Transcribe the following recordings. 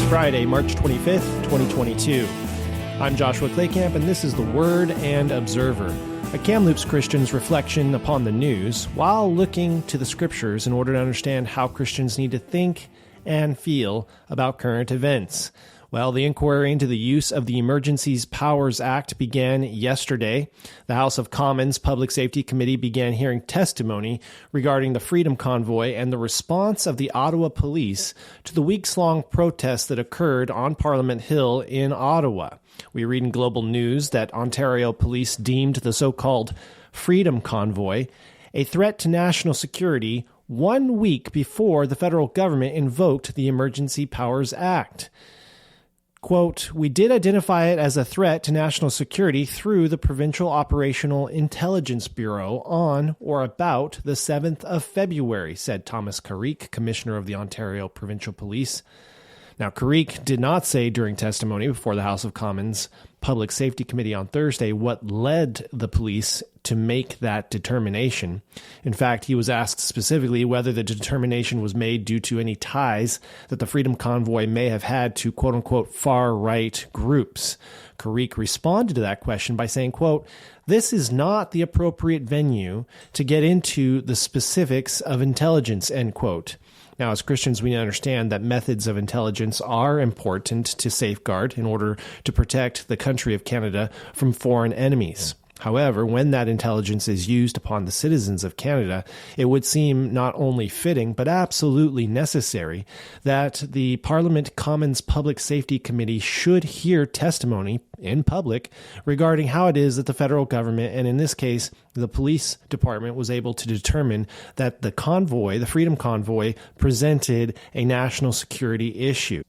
Friday, March 25th, 2022. I'm Joshua Claycamp, and this is the Word and Observer, a Kamloops Christian's reflection upon the news while looking to the Scriptures in order to understand how Christians need to think and feel about current events. Well, the inquiry into the use of the Emergencies Powers Act began yesterday. The House of Commons Public Safety Committee began hearing testimony regarding the Freedom Convoy and the response of the Ottawa police to the weeks-long protests that occurred on Parliament Hill in Ottawa. We read in Global News that Ontario police deemed the so-called Freedom Convoy a threat to national security 1 week before the federal government invoked the Emergency Powers Act. Quote, "We did identify it as a threat to national security through the Provincial Operational Intelligence Bureau on or about the 7th of February, said Thomas Carrick, Commissioner of the Ontario Provincial Police. Now, Carrick did not say during testimony before the House of Commons Public Safety Committee on Thursday what led the police to make that determination. In fact, he was asked specifically whether the determination was made due to any ties that the Freedom Convoy may have had to quote-unquote far-right groups. Carrick responded to that question by saying, quote, "This is not the appropriate venue to get into the specifics of intelligence," end quote. Now, as Christians, we understand that methods of intelligence are important to safeguard in order to protect the country of Canada from foreign enemies. However, when that intelligence is used upon the citizens of Canada, it would seem not only fitting, but absolutely necessary that the Parliament Commons Public Safety Committee should hear testimony in public regarding how it is that the federal government, and in this case, the police department, was able to determine that the convoy, the Freedom Convoy, presented a national security issue.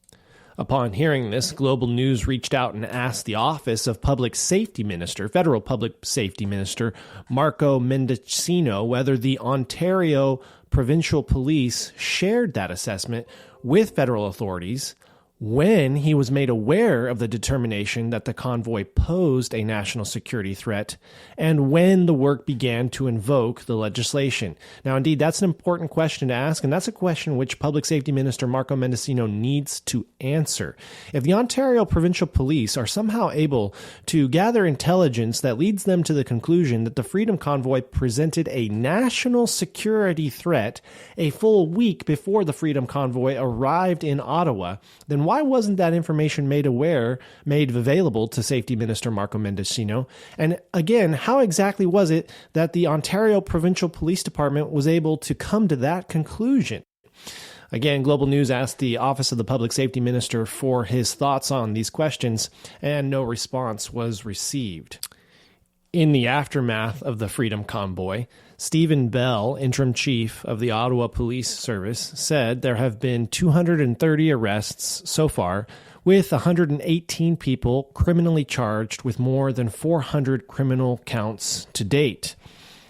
Upon hearing this, Global News reached out and asked the Office of Public Safety Minister, Federal Public Safety Minister Marco Mendicino, whether the Ontario Provincial Police shared that assessment with federal authorities when he was made aware of the determination that the convoy posed a national security threat, and when the work began to invoke the legislation. Now, indeed, that's an important question to ask, and that's a question which Public Safety Minister Marco Mendicino needs to answer. If the Ontario Provincial Police are somehow able to gather intelligence that leads them to the conclusion that the Freedom Convoy presented a national security threat a full week before the Freedom Convoy arrived in Ottawa, then why wasn't that information made available to Safety Minister Marco Mendicino? And again, how exactly was it that the Ontario Provincial Police Department was able to come to that conclusion? Again, Global News asked the Office of the Public Safety Minister for his thoughts on these questions, and no response was received. In the aftermath of the Freedom Convoy, Stephen Bell, interim chief of the Ottawa Police Service, said there have been 230 arrests so far, with 118 people criminally charged with more than 400 criminal counts to date.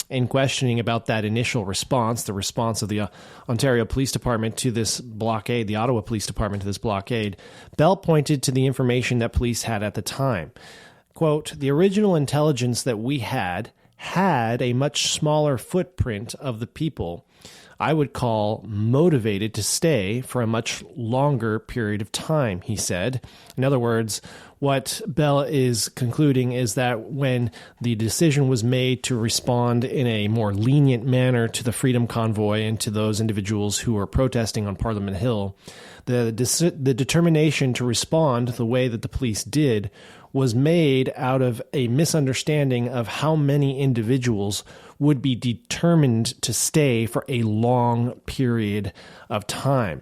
In questioning about that initial response, the response of the Ontario Police Department to this blockade, the Ottawa Police Department to this blockade, Bell pointed to the information that police had at the time. Quote, "The original intelligence that we had a much smaller footprint of the people I would call motivated to stay for a much longer period of time," he said. In other words, what Bell is concluding is that when the decision was made to respond in a more lenient manner to the Freedom Convoy and to those individuals who were protesting on Parliament Hill, the determination to respond the way that the police did was made out of a misunderstanding of how many individuals would be determined to stay for a long period of time.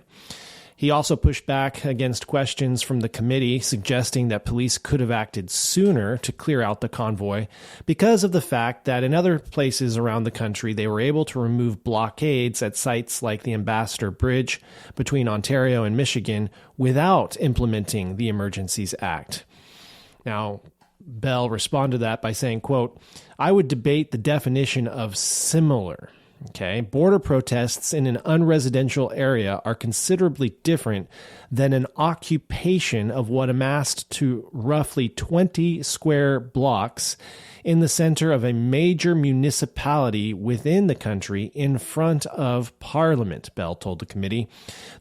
He also pushed back against questions from the committee suggesting that police could have acted sooner to clear out the convoy because of the fact that in other places around the country, they were able to remove blockades at sites like the Ambassador Bridge between Ontario and Michigan without implementing the Emergencies Act. Now, Bell responded to that by saying, quote, "I would debate the definition of similar," Okay, border protests in an unresidential area are considerably different than an occupation of what amassed to roughly 20 square blocks in the center of a major municipality within the country in front of Parliament, Bell told the committee.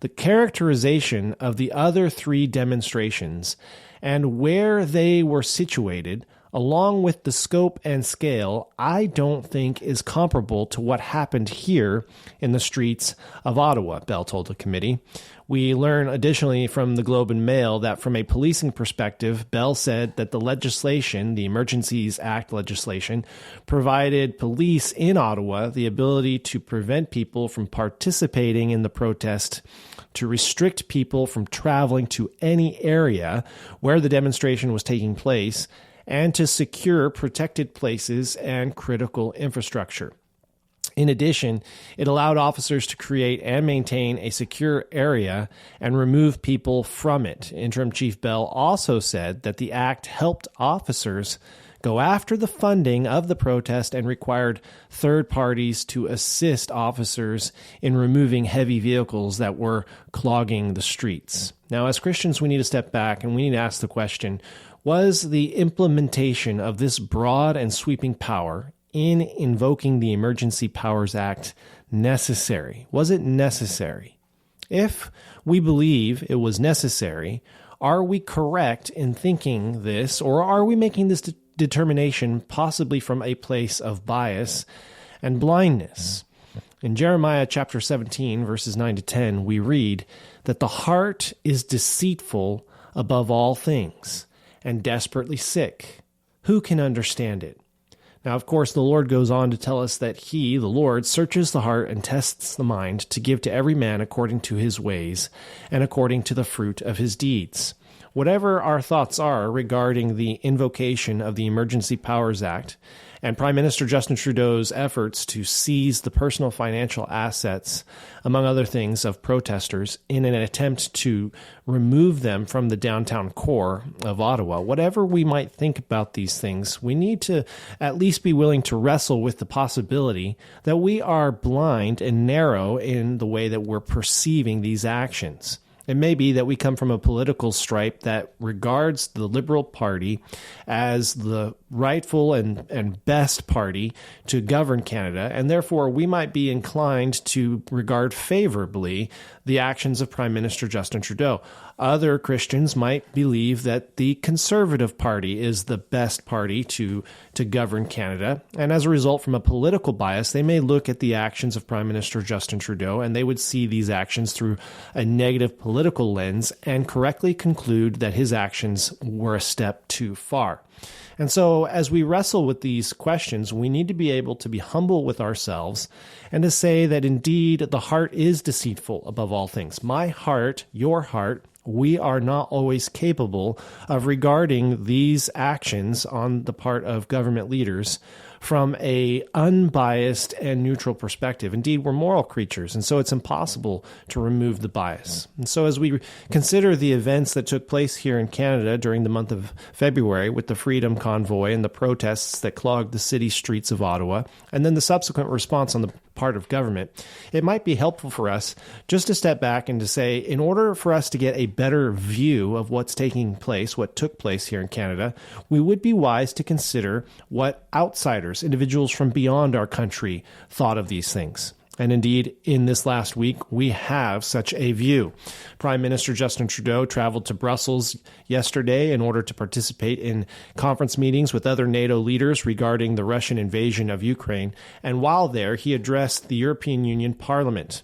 The characterization of the other three demonstrations and where they were situated, along with the scope and scale, I don't think is comparable to what happened here in the streets of Ottawa, Bell told the committee. We learn additionally from the Globe and Mail that from a policing perspective, Bell said that the legislation, the Emergencies Act legislation, provided police in Ottawa the ability to prevent people from participating in the protest, to restrict people from traveling to any area where the demonstration was taking place, and to secure protected places and critical infrastructure. In addition, it allowed officers to create and maintain a secure area and remove people from it. Interim Chief Bell also said that the act helped officers go after the funding of the protest and required third parties to assist officers in removing heavy vehicles that were clogging the streets. Now, as Christians, we need to step back and we need to ask the question, was the implementation of this broad and sweeping power in invoking the Emergency Powers Act necessary? Was it necessary? If we believe it was necessary, are we correct in thinking this, or are we making this determination possibly from a place of bias and blindness? In Jeremiah chapter 17, verses 9 to 10, we read that the heart is deceitful above all things and desperately sick. Who can understand it? Now, of course, the Lord goes on to tell us that He, the Lord, searches the heart and tests the mind to give to every man according to his ways and according to the fruit of his deeds. Whatever our thoughts are regarding the invocation of the Emergency Powers Act and Prime Minister Justin Trudeau's efforts to seize the personal financial assets, among other things, of protesters in an attempt to remove them from the downtown core of Ottawa, whatever we might think about these things, we need to at least be willing to wrestle with the possibility that we are blind and narrow in the way that we're perceiving these actions. It may be that we come from a political stripe that regards the Liberal Party as the rightful and best party to govern Canada, and therefore we might be inclined to regard favorably the actions of Prime Minister Justin Trudeau. Other Christians might believe that the Conservative Party is the best party to govern Canada, and as a result, from a political bias, they may look at the actions of Prime Minister Justin Trudeau and they would see these actions through a negative political lens and correctly conclude that his actions were a step too far. And so as we wrestle with these questions, we need to be able to be humble with ourselves and to say that indeed the heart is deceitful above all things. My heart, your heart, we are not always capable of regarding these actions on the part of government leaders from a unbiased and neutral perspective. Indeed, we're moral creatures, and so it's impossible to remove the bias. And so as we consider the events that took place here in Canada during the month of February with the Freedom Convoy and the protests that clogged the city streets of Ottawa, and then the subsequent response on the part of government, it might be helpful for us just to step back and to say, in order for us to get a better view of what's taking place, what took place here in Canada, we would be wise to consider what outsiders, individuals from beyond our country, thought of these things. And indeed, in this last week, we have such a view. Prime Minister Justin Trudeau traveled to Brussels yesterday in order to participate in conference meetings with other NATO leaders regarding the Russian invasion of Ukraine. And while there, he addressed the European Union Parliament.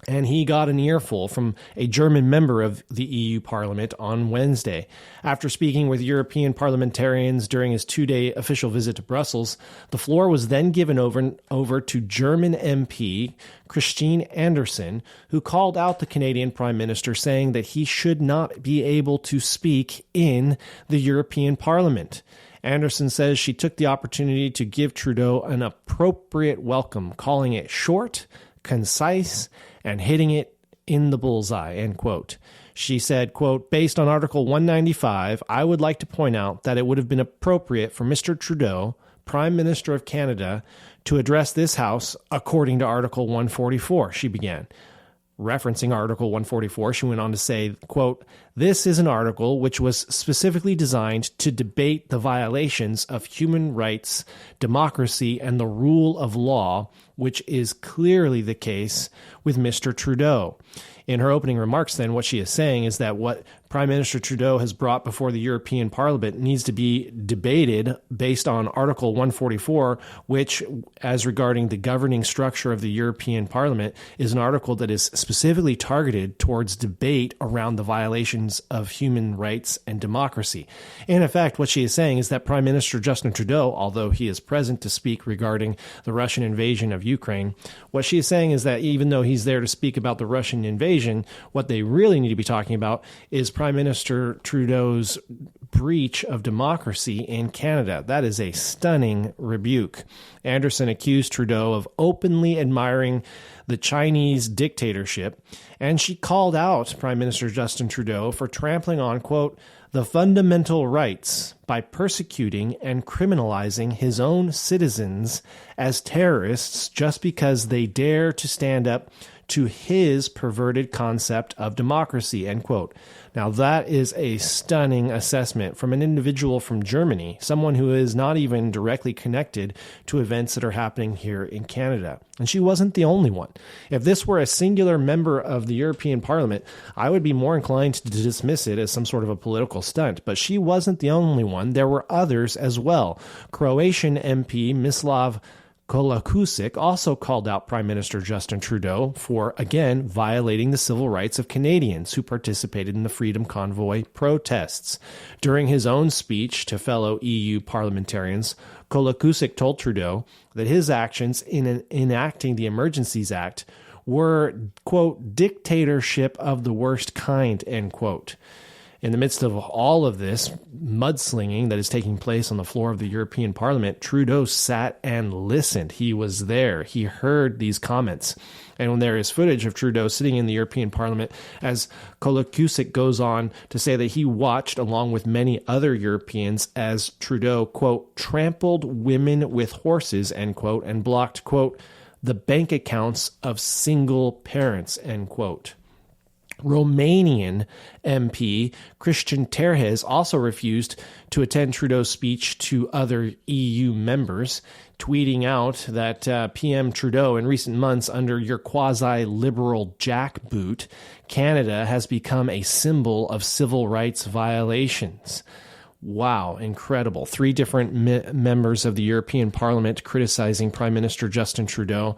And he got an earful from a German member of the EU Parliament on Wednesday. After speaking with European parliamentarians during his two-day official visit to Brussels, the floor was then given over to German MP Christine Anderson, who called out the Canadian Prime Minister, saying that he should not be able to speak in the European Parliament. Anderson says she took the opportunity to give Trudeau an appropriate welcome, calling it short, concise, and hitting it in the bullseye, end quote. She said, quote, based on Article 195, I would like to point out that it would have been appropriate for Mr. Trudeau, Prime Minister of Canada, to address this House according to Article 144, she began. Referencing Article 144, she went on to say, quote, "This is an article which was specifically designed to debate the violations of human rights, democracy, and the rule of law, which is clearly the case with Mr. Trudeau." In her opening remarks, then, what she is saying is that what Prime Minister Trudeau has brought before the European Parliament needs to be debated based on Article 144, which, as regarding the governing structure of the European Parliament, is an article that is specifically targeted towards debate around the violations of human rights and democracy. In effect, what she is saying is that Prime Minister Justin Trudeau, although he is present to speak regarding the Russian invasion of Ukraine, what she is saying is that even though he's there to speak about the Russian invasion, what they really need to be talking about is Prime Minister Trudeau's breach of democracy in Canada. That is a stunning rebuke. Anderson accused Trudeau of openly admiring the Chinese dictatorship, and she called out Prime Minister Justin Trudeau for trampling on, quote, "the fundamental rights by persecuting and criminalizing his own citizens as terrorists just because they dare to stand up to his perverted concept of democracy," end quote. Now, that is a stunning assessment from an individual from Germany, someone who is not even directly connected to events that are happening here in Canada. And she wasn't the only one. If this were a singular member of the European Parliament, I would be more inclined to dismiss it as some sort of a political stunt. But she wasn't the only one. There were others as well. Croatian MP Mislav Kolakusic also called out Prime Minister Justin Trudeau for, again, violating the civil rights of Canadians who participated in the Freedom Convoy protests. During his own speech to fellow EU parliamentarians, Kolakusic told Trudeau that his actions in enacting the Emergencies Act were, quote, "dictatorship of the worst kind," end quote. In the midst of all of this mudslinging that is taking place on the floor of the European Parliament, Trudeau sat and listened. He was there. He heard these comments. And when there is footage of Trudeau sitting in the European Parliament, as Kolakusic goes on to say that he watched, along with many other Europeans, as Trudeau, quote, "trampled women with horses," end quote, and blocked, quote, "the bank accounts of single parents," end quote. Romanian MP Christian Terhes also refused to attend Trudeau's speech to other EU members, tweeting out that PM Trudeau, in recent months, under your quasi-liberal jackboot, Canada has become a symbol of civil rights violations. Wow, incredible. 3 different members of the European Parliament criticizing Prime Minister Justin Trudeau.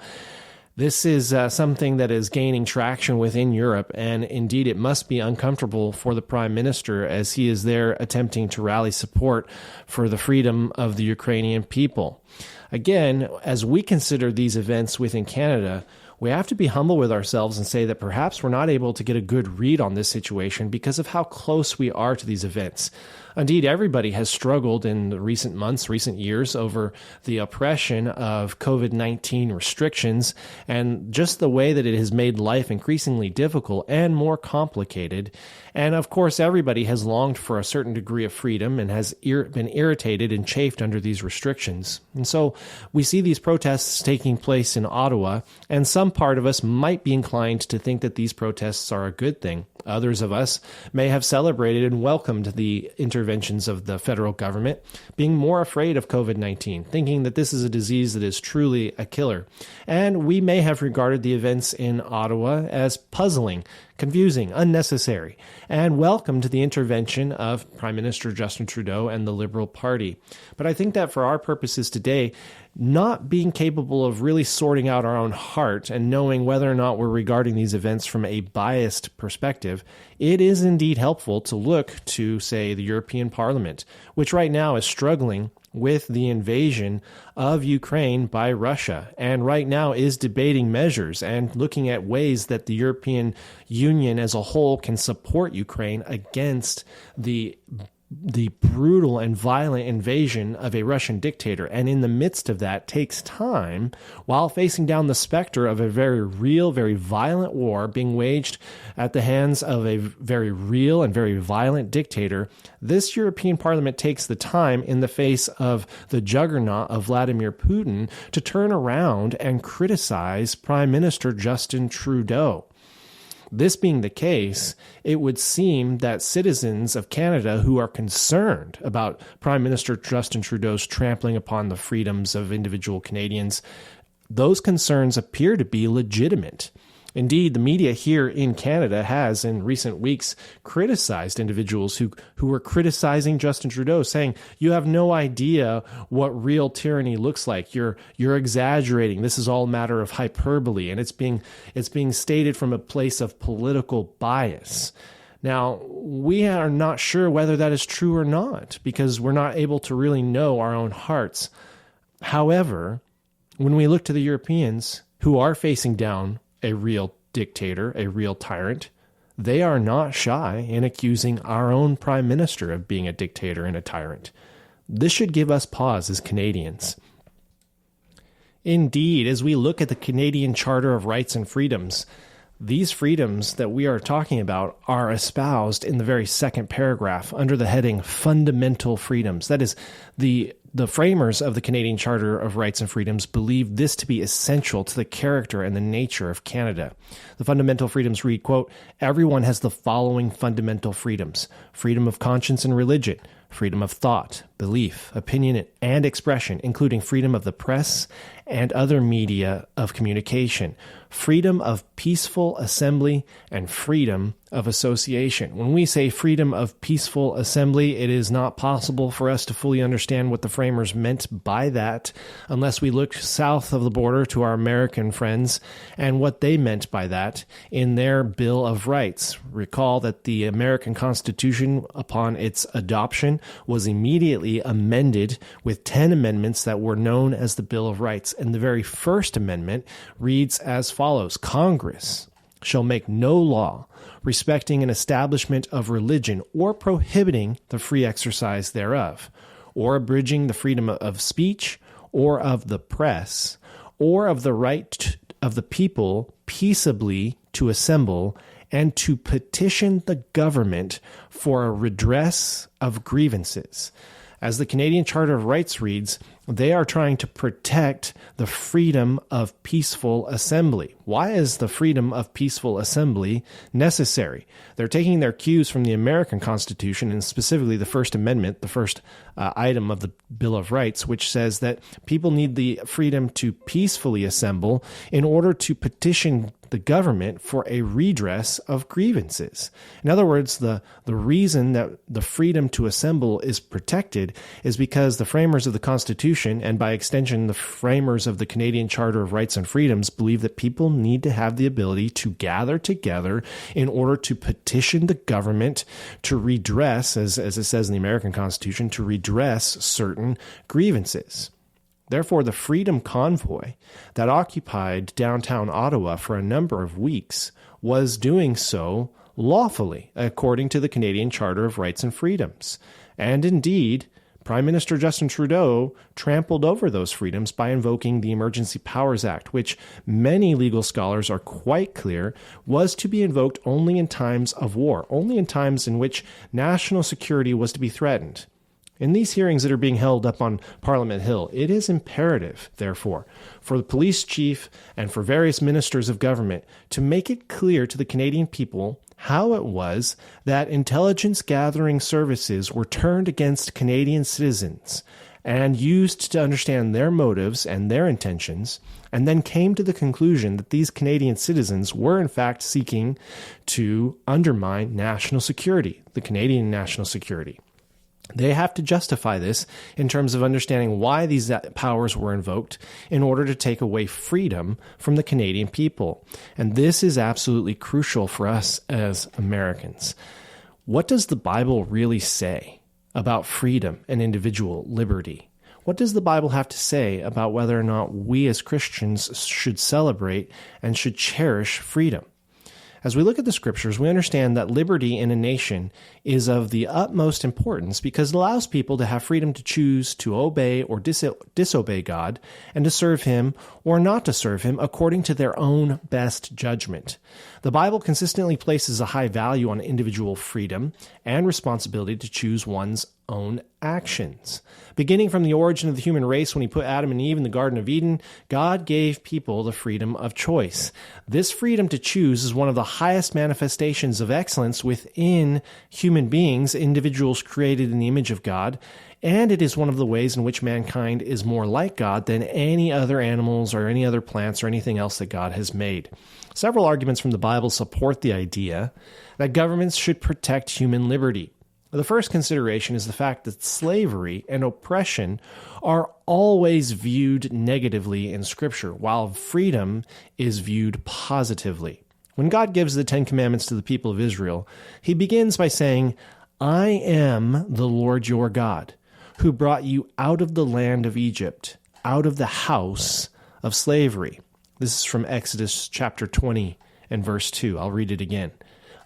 This is something that is gaining traction within Europe, and indeed it must be uncomfortable for the Prime Minister as he is there attempting to rally support for the freedom of the Ukrainian people. Again, as we consider these events within Canada, we have to be humble with ourselves and say that perhaps we're not able to get a good read on this situation because of how close we are to these events. Indeed, everybody has struggled in the recent months, recent years, over the oppression of COVID-19 restrictions and just the way that it has made life increasingly difficult and more complicated. And of course, everybody has longed for a certain degree of freedom and has been irritated and chafed under these restrictions. And so we see these protests taking place in Ottawa, and some part of us might be inclined to think that these protests are a good thing. Others of us may have celebrated and welcomed the interventions of the federal government, being more afraid of COVID-19, thinking that this is a disease that is truly a killer. And we may have regarded the events in Ottawa as puzzling, confusing, unnecessary, and welcomed the intervention of Prime Minister Justin Trudeau and the Liberal Party. But I think that for our purposes today, not being capable of really sorting out our own heart and knowing whether or not we're regarding these events from a biased perspective, it is indeed helpful to look to, say, the European Parliament, which right now is struggling with the invasion of Ukraine by Russia, and right now is debating measures and looking at ways that the European Union as a whole can support Ukraine against the the brutal and violent invasion of a Russian dictator, and in the midst of that takes time, while facing down the specter of a very real, very violent war being waged at the hands of a very real and very violent dictator, this European Parliament takes the time in the face of the juggernaut of Vladimir Putin to turn around and criticize Prime Minister Justin Trudeau. This being the case, it would seem that citizens of Canada who are concerned about Prime Minister Justin Trudeau's trampling upon the freedoms of individual Canadians, those concerns appear to be legitimate. Indeed, the media here in Canada has, in recent weeks, criticized individuals who were criticizing Justin Trudeau, saying, "You have no idea what real tyranny looks like. You're exaggerating. This is all a matter of hyperbole, and it's being stated from a place of political bias." Now, we are not sure whether that is true or not, because we're not able to really know our own hearts. However, when we look to the Europeans who are facing down a real dictator, a real tyrant, they are not shy in accusing our own prime minister of being a dictator and a tyrant. This should give us pause as Canadians. Indeed, as we look at the Canadian Charter of Rights and Freedoms, these freedoms that we are talking about are espoused in the very second paragraph under the heading Fundamental Freedoms. That is, the framers of the Canadian Charter of Rights and Freedoms believe this to be essential to the character and the nature of Canada. The fundamental freedoms read, quote, "Everyone has the following fundamental freedoms: freedom of conscience and religion, freedom of thought, belief, opinion, and expression, including freedom of the press and other media of communication, freedom of peaceful assembly, and freedom of association." When we say freedom of peaceful assembly, it is not possible for us to fully understand what the framers meant by that unless we look south of the border to our American friends and what they meant by that in their Bill of Rights. Recall that the American Constitution, upon its adoption, was immediately amended with 10 amendments that were known as the Bill of Rights. And the very first amendment reads as follows: "Congress shall make no law respecting an establishment of religion or prohibiting the free exercise thereof, or abridging the freedom of speech or of the press, or of the right of the people peaceably to assemble and to petition the government for a redress of grievances." As the Canadian Charter of Rights reads, they are trying to protect the freedom of peaceful assembly. Why is the freedom of peaceful assembly necessary? They're taking their cues from the American Constitution, and specifically the First Amendment, the first item of the Bill of Rights, which says that people need the freedom to peacefully assemble in order to petition the government for a redress of grievances. In other words, the reason that the freedom to assemble is protected is because the framers of the Constitution, and by extension the framers of the Canadian Charter of Rights and Freedoms, believe that people need to have the ability to gather together in order to petition the government to redress, as it says in the American Constitution, to redress certain grievances. Therefore, the Freedom Convoy that occupied downtown Ottawa for a number of weeks was doing so lawfully, according to the Canadian Charter of Rights and Freedoms. And indeed, Prime Minister Justin Trudeau trampled over those freedoms by invoking the Emergency Powers Act, which many legal scholars are quite clear was to be invoked only in times of war, only in times in which national security was to be threatened. In these hearings that are being held up on Parliament Hill, it is imperative, therefore, for the police chief and for various ministers of government to make it clear to the Canadian people how it was that intelligence gathering services were turned against Canadian citizens and used to understand their motives and their intentions, and then came to the conclusion that these Canadian citizens were in fact seeking to undermine national security, the Canadian national security. They have to justify this in terms of understanding why these powers were invoked in order to take away freedom from the Canadian people. And this is absolutely crucial for us as Americans. What does the Bible really say about freedom and individual liberty? What does the Bible have to say about whether or not we as Christians should celebrate and should cherish freedom? As we look at the scriptures, we understand that liberty in a nation is of the utmost importance because it allows people to have freedom to choose to obey or disobey God and to serve him or not to serve him according to their own best judgment. The Bible consistently places a high value on individual freedom and responsibility to choose one's own actions. Beginning from the origin of the human race when he put Adam and Eve in the Garden of Eden, God gave people the freedom of choice. This freedom to choose is one of the highest manifestations of excellence within human beings, individuals created in the image of God, and it is one of the ways in which mankind is more like God than any other animals or any other plants or anything else that God has made. Several arguments from the Bible support the idea that governments should protect human liberty. The first consideration is the fact that slavery and oppression are always viewed negatively in Scripture, while freedom is viewed positively. When God gives the Ten Commandments to the people of Israel, he begins by saying, "I am the Lord your God, who brought you out of the land of Egypt, out of the house of slavery." This is from Exodus chapter 20 and verse 2. I'll read it again.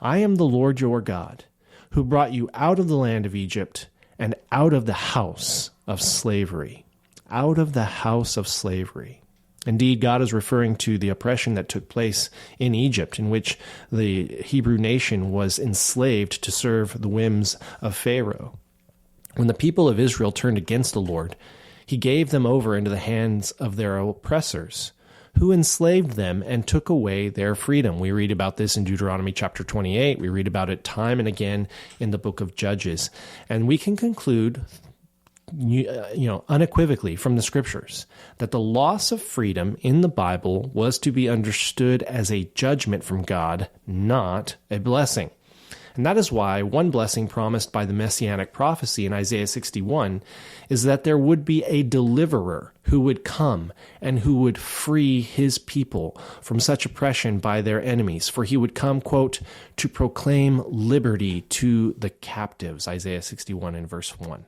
"I am the Lord your God, who brought you out of the land of Egypt and out of the house of slavery." Out of the house of slavery. Indeed, God is referring to the oppression that took place in Egypt, in which the Hebrew nation was enslaved to serve the whims of Pharaoh. When the people of Israel turned against the Lord, he gave them over into the hands of their oppressors, who enslaved them and took away their freedom. We read about this in Deuteronomy chapter 28. We read about it time and again in the book of Judges. And we can conclude, unequivocally from the scriptures that the loss of freedom in the Bible was to be understood as a judgment from God, not a blessing. And that is why one blessing promised by the messianic prophecy in Isaiah 61 is that there would be a deliverer who would come and who would free his people from such oppression by their enemies. For he would come, quote, "to proclaim liberty to the captives," Isaiah 61 and verse 1.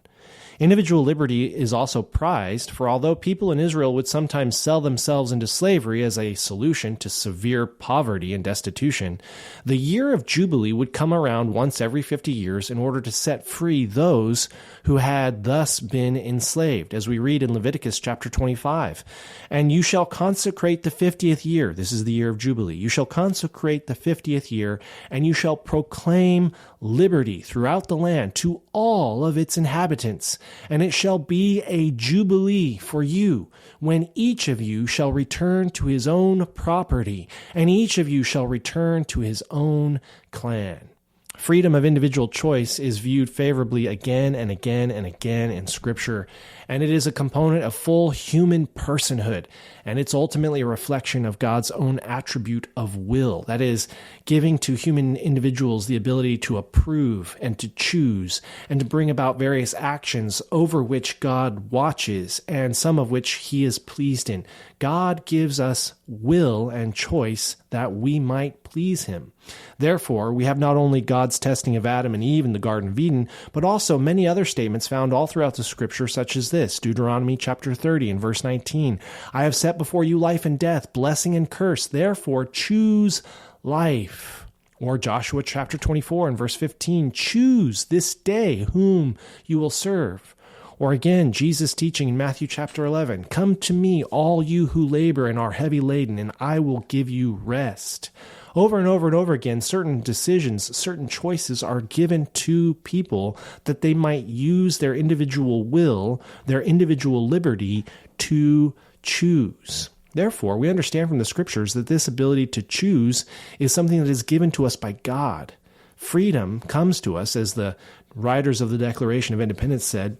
Individual liberty is also prized, for although people in Israel would sometimes sell themselves into slavery as a solution to severe poverty and destitution, the year of Jubilee would come around once every 50 years in order to set free those who had thus been enslaved, as we read in Leviticus chapter 25. "And you shall consecrate the 50th year," this is the year of Jubilee, "you shall consecrate the 50th year, and you shall proclaim liberty throughout the land to all of its inhabitants. And it shall be a jubilee for you, when each of you shall return to his own property, and each of you shall return to his own clan." Freedom of individual choice is viewed favorably again and again and again in Scripture, and it is a component of full human personhood, and it's ultimately a reflection of God's own attribute of will, that is, giving to human individuals the ability to approve and to choose and to bring about various actions over which God watches and some of which he is pleased in. God gives us will and choice that we might please him. Therefore, we have not only God's testing of Adam and Eve in the Garden of Eden, but also many other statements found all throughout the Scripture, such as this, Deuteronomy chapter 30 and verse 19, "I have set before you life and death, blessing and curse. Therefore, choose life." Or Joshua chapter 24 and verse 15, "Choose this day whom you will serve." Or again, Jesus teaching in Matthew chapter 11, "Come to me, all you who labor and are heavy laden, and I will give you rest." Over and over and over again, certain decisions, certain choices are given to people that they might use their individual will, their individual liberty to choose. Therefore, we understand from the Scriptures that this ability to choose is something that is given to us by God. Freedom comes to us, as the writers of the Declaration of Independence said,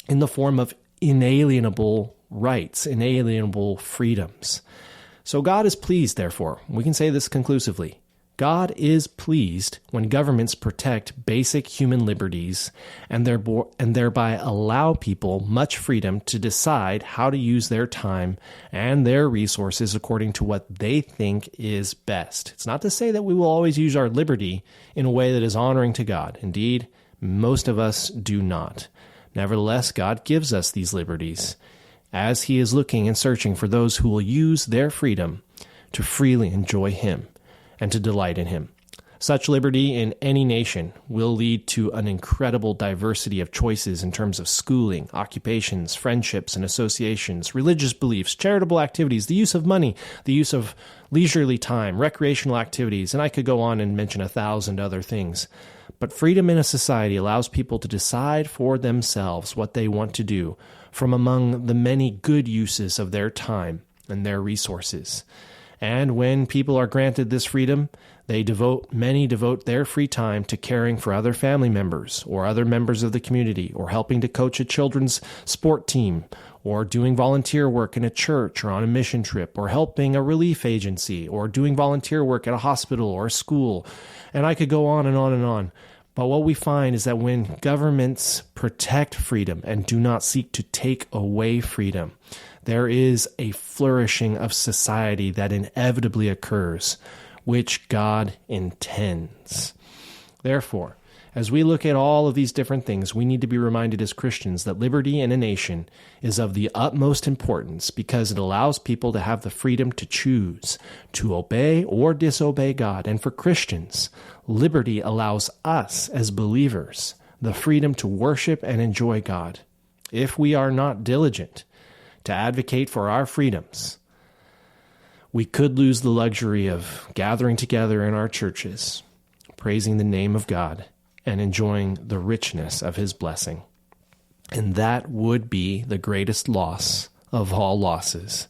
in the form of inalienable rights, inalienable freedoms. So God is pleased, therefore. We can say this conclusively. God is pleased when governments protect basic human liberties and thereby allow people much freedom to decide how to use their time and their resources according to what they think is best. It's not to say that we will always use our liberty in a way that is honoring to God. Indeed, most of us do not. Nevertheless, God gives us these liberties as he is looking and searching for those who will use their freedom to freely enjoy him. and to delight in him. Such liberty in any nation will lead to an incredible diversity of choices in terms of schooling, occupations, friendships and associations, religious beliefs, charitable activities, the use of money, the use of leisurely time, recreational activities, and I could go on and mention 1,000 other things. But freedom in a society allows people to decide for themselves what they want to do from among the many good uses of their time and their resources. And when people are granted this freedom, many devote their free time to caring for other family members or other members of the community, or helping to coach a children's sport team, or doing volunteer work in a church or on a mission trip, or helping a relief agency, or doing volunteer work at a hospital or a school. And I could go on and on and on. But what we find is that when governments protect freedom and do not seek to take away freedom, there is a flourishing of society that inevitably occurs, which God intends. Therefore, as we look at all of these different things, we need to be reminded as Christians that liberty in a nation is of the utmost importance, because it allows people to have the freedom to choose to obey or disobey God. And for Christians, liberty allows us as believers the freedom to worship and enjoy God. If we are not diligent to advocate for our freedoms, we could lose the luxury of gathering together in our churches, praising the name of God, and enjoying the richness of his blessing. And that would be the greatest loss of all losses.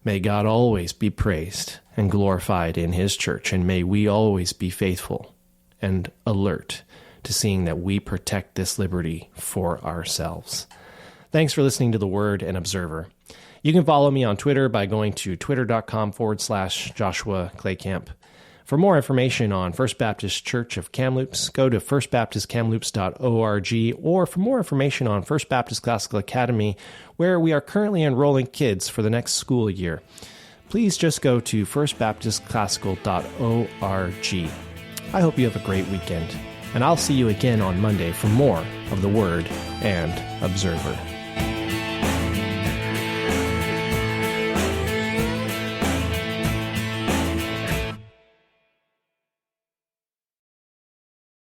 May God always be praised and glorified in his church, and may we always be faithful and alert to seeing that we protect this liberty for ourselves. Thanks for listening to The Word and Observer. You can follow me on Twitter by going to twitter.com/Joshua Claycamp. For more information on First Baptist Church of Kamloops, go to firstbaptistkamloops.org, or for more information on First Baptist Classical Academy, where we are currently enrolling kids for the next school year, please just go to firstbaptistclassical.org. I hope you have a great weekend, and I'll see you again on Monday for more of The Word and Observer.